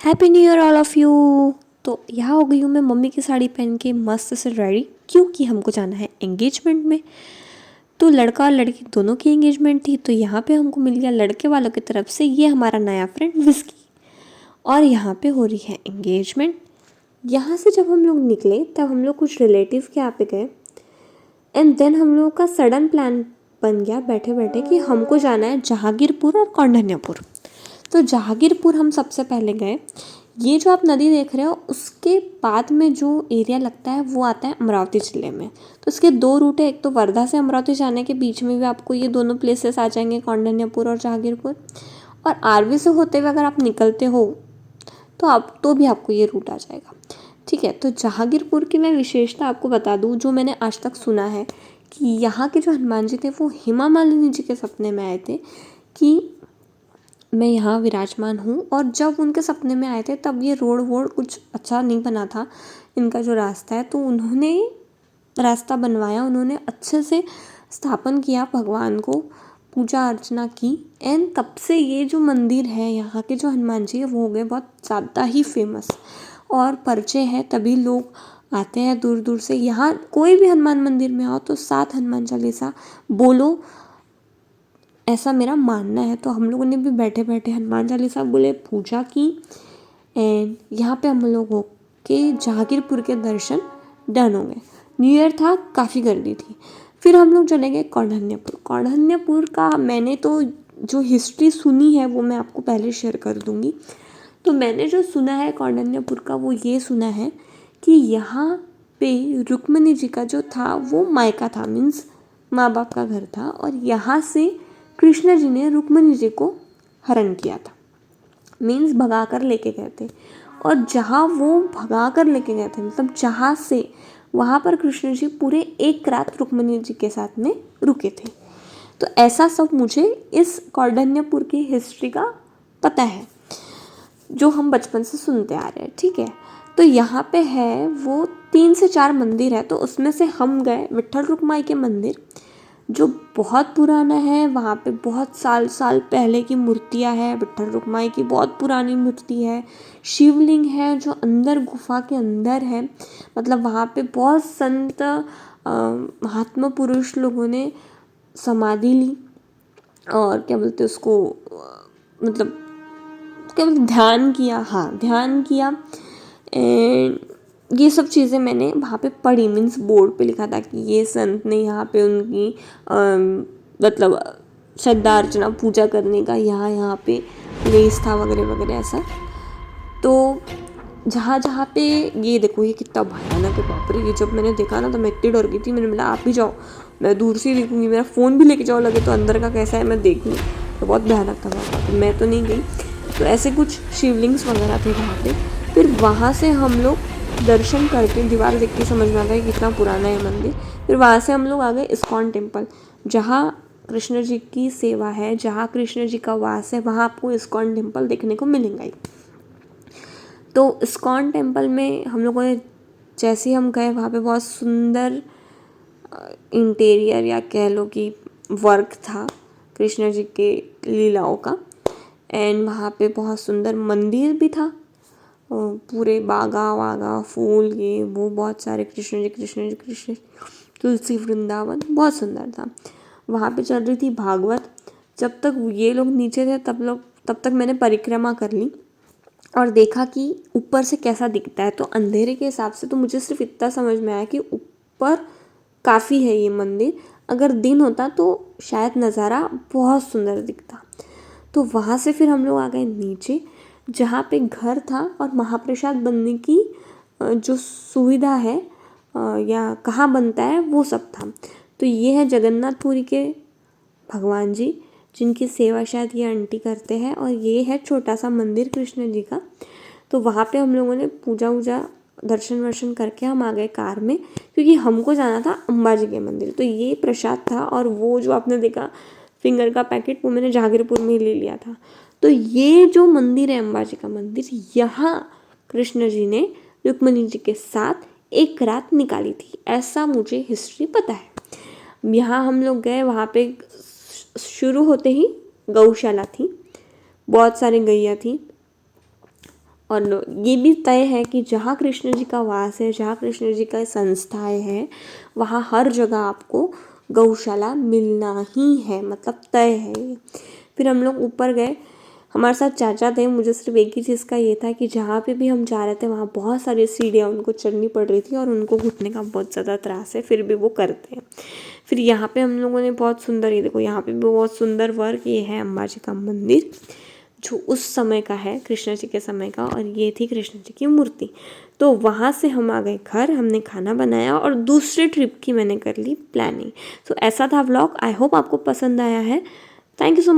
Happy new year all of you. तो यहाँ हो गई हूँ मैं मम्मी की साड़ी पहन के मस्त से रेडी, क्योंकि हमको जाना है एंगेजमेंट में। तो लड़का और लड़की दोनों की एंगेजमेंट थी, तो यहाँ पे हमको मिल गया लड़के वालों की तरफ से ये हमारा नया फ्रेंड विस्की। और यहाँ पे हो रही है एंगेजमेंट। यहाँ से जब हम लोग निकले तब हम लोग कुछ रिलेटिव के यहाँ पे गए, एंड देन हम लोगों का सडन प्लान बन गया बैठे बैठे कि हमको जाना है जहांगीरपुर और कौंडिन्यपुर। तो जहांगीरपुर हम सबसे पहले गए। ये जो आप नदी देख रहे हो उसके बाद में जो एरिया लगता है वो आता है अमरावती ज़िले में। तो इसके दो रूट है, एक तो वर्धा से अमरावती जाने के बीच में भी आपको ये दोनों प्लेसेस आ जाएंगे, कौंडिन्यपुर और जहांगीरपुर। और आरवी से होते हुए अगर आप निकलते हो तो भी आपको ये रूट आ जाएगा। ठीक है, तो जहांगीरपुर की मैं विशेषता आपको बता दूँ जो मैंने आज तक सुना है कि यहाँ के जो हनुमान जी थे वो हेमा मालिनी जी के सपने में आए थे कि मैं यहाँ विराजमान हूँ। और जब उनके सपने में आए थे तब ये रोड वोड कुछ अच्छा नहीं बना था, इनका जो रास्ता है, तो उन्होंने रास्ता बनवाया, उन्होंने अच्छे से स्थापन किया, भगवान को पूजा अर्चना की। एंड तब से ये जो मंदिर है यहाँ के जो हनुमान जी है वो हो गए बहुत ज़्यादा ही फेमस और परिचय है, तभी लोग आते हैं दूर दूर से। यहाँ कोई भी हनुमान मंदिर में आओ तो 7 हनुमान चालीसा बोलो, ऐसा मेरा मानना है। तो हम लोगों ने भी बैठे बैठे हनुमान चालीसा बोले, पूजा की, एंड यहाँ पे हम लोग हो के जहांगीरपुर के दर्शन डन हो गए। न्यू ईयर था, काफ़ी गर्दी थी। फिर हम लोग चले गए कौंडिन्यपुर। कौंडिन्यपुर का मैंने तो जो हिस्ट्री सुनी है वो मैं आपको पहले शेयर कर दूँगी। तो मैंने जो सुना है कौंडिन्यपुर का वो ये सुना है कि यहाँ पे रुक्मिणी जी का जो था वो मायका था, मीन्स माँ बाप का घर था, और यहाँ से कृष्ण जी ने रुक्मिणी जी को हरण किया था, मीन्स भगा कर लेके गए थे। और जहाँ वो भगा कर लेके गए थे, मतलब जहाँ से, वहाँ पर कृष्ण जी पूरे एक रात रुक्मिणी जी के साथ में रुके थे। तो ऐसा सब मुझे इस कौंडिन्यपुर की हिस्ट्री का पता है जो हम बचपन से सुनते आ रहे हैं। ठीक है, तो यहाँ पे है वो 3 से 4 मंदिर है, तो उसमें से हम गए विट्ठल रुक्माई के मंदिर जो बहुत पुराना है। वहाँ पे बहुत साल साल पहले की मूर्तियाँ हैं, विट्ठल रुक्माई की बहुत पुरानी मूर्ति है। शिवलिंग है जो अंदर गुफा के अंदर है, मतलब वहाँ पे बहुत संत महात्मा पुरुष लोगों ने समाधि ली और क्या बोलते उसको, मतलब क्या बोलते, ध्यान किया, हाँ ध्यान किया। एंड ये सब चीज़ें मैंने वहाँ पे पढ़ी, मीन्स बोर्ड पे लिखा था कि ये संत ने यहाँ पे उनकी मतलब श्रद्धा अर्चना पूजा करने का यहाँ पे प्लेस था वगैरह वगैरह ऐसा। तो जहाँ जहाँ पे ये देखो ये कितना भयानक है, बाप रे। ये जब मैंने देखा ना तो मैं इतनी डर गई थी, मैंने बोला आप भी जाओ, मैं दूर से ही देखूँगी, मेरा फ़ोन भी लेके जाओ, लगे तो अंदर का कैसा है मैं देख लूँ। तो बहुत भयानक था वहाँ पर, मैं तो नहीं गई। तो ऐसे कुछ शिवलिंग्स वगैरह थे वहाँ पे। फिर वहाँ से हम लोग दर्शन करके, दीवार देख के समझ में आता है कितना पुराना है मंदिर। फिर वहाँ से हम लोग आ गए इस्कॉन टेम्पल, जहाँ कृष्ण जी की सेवा है, जहाँ कृष्ण जी का वास है, वहाँ आपको इस्कॉन टेम्पल देखने को मिलेंगे ही। तो इस्कॉन टेम्पल में हम लोगों ने जैसे ही हम गए वहाँ पे बहुत सुंदर इंटीरियर या कह लो कि वर्क था कृष्ण जी के लीलाओं का। एंड वहाँ पे बहुत सुंदर मंदिर भी था, पूरे बागा वागा फूल ये वो बहुत सारे, कृष्ण जी कृष्ण जी कृष्ण, तुलसी वृंदावन बहुत सुंदर था। वहाँ पे चल रही थी भागवत। जब तक ये लोग नीचे थे तब तक मैंने परिक्रमा कर ली और देखा कि ऊपर से कैसा दिखता है। तो अंधेरे के हिसाब से तो मुझे सिर्फ इतना समझ में आया कि ऊपर काफ़ी है ये मंदिर, अगर दिन होता तो शायद नज़ारा बहुत सुंदर दिखता। तो वहाँ से फिर हम लोग आ गए नीचे, जहाँ पे घर था और महाप्रसाद बनने की जो सुविधा है या कहाँ बनता है वो सब था। तो ये है जगन्नाथपुरी के भगवान जी, जिनकी सेवा शायद ये आंटी करते हैं, और ये है छोटा सा मंदिर कृष्ण जी का। तो वहाँ पे हम लोगों ने पूजा वूजा दर्शन वर्शन करके हम आ गए कार में, क्योंकि हमको जाना था अंबाजी के मंदिर। तो ये प्रसाद था, और वो जो आपने देखा फिंगर का पैकेट वो मैंने जहांगीरपुर में ही ले लिया था। तो ये जो मंदिर है अंबाजी का मंदिर, यहाँ कृष्ण जी ने रुक्मिणी जी के साथ एक रात निकाली थी, ऐसा मुझे हिस्ट्री पता है। यहाँ हम लोग गए, वहाँ पे शुरू होते ही गौशाला थी, बहुत सारी गैया थी, और ये भी तय है कि जहाँ कृष्ण जी का वास है, जहाँ कृष्ण जी का संस्थाएं हैं, वहाँ हर जगह आपको गौशाला मिलना ही है, मतलब तय है ये। फिर हम लोग ऊपर गए, हमारे साथ चाचा थे, मुझे सिर्फ एक ही चीज़ का ये था कि जहाँ पे भी हम जा रहे थे वहाँ बहुत सारी सीढ़ियाँ उनको चढ़नी पड़ रही थी और उनको घुटने का बहुत ज़्यादा त्रास है, फिर भी वो करते हैं। फिर यहाँ पे हम लोगों ने बहुत सुंदर, ये देखो यहाँ पे भी बहुत सुंदर वर्क ये है अंबाजी का मंदिर, जो उस समय का है, कृष्ण जी के समय का, और ये थी कृष्ण जी की मूर्ति। तो वहाँ से हम आ गए घर, हमने खाना बनाया और दूसरे ट्रिप की मैंने कर ली प्लानिंग। तो ऐसा था व्लॉग। आई होप आपको पसंद आया है। Thank you so much.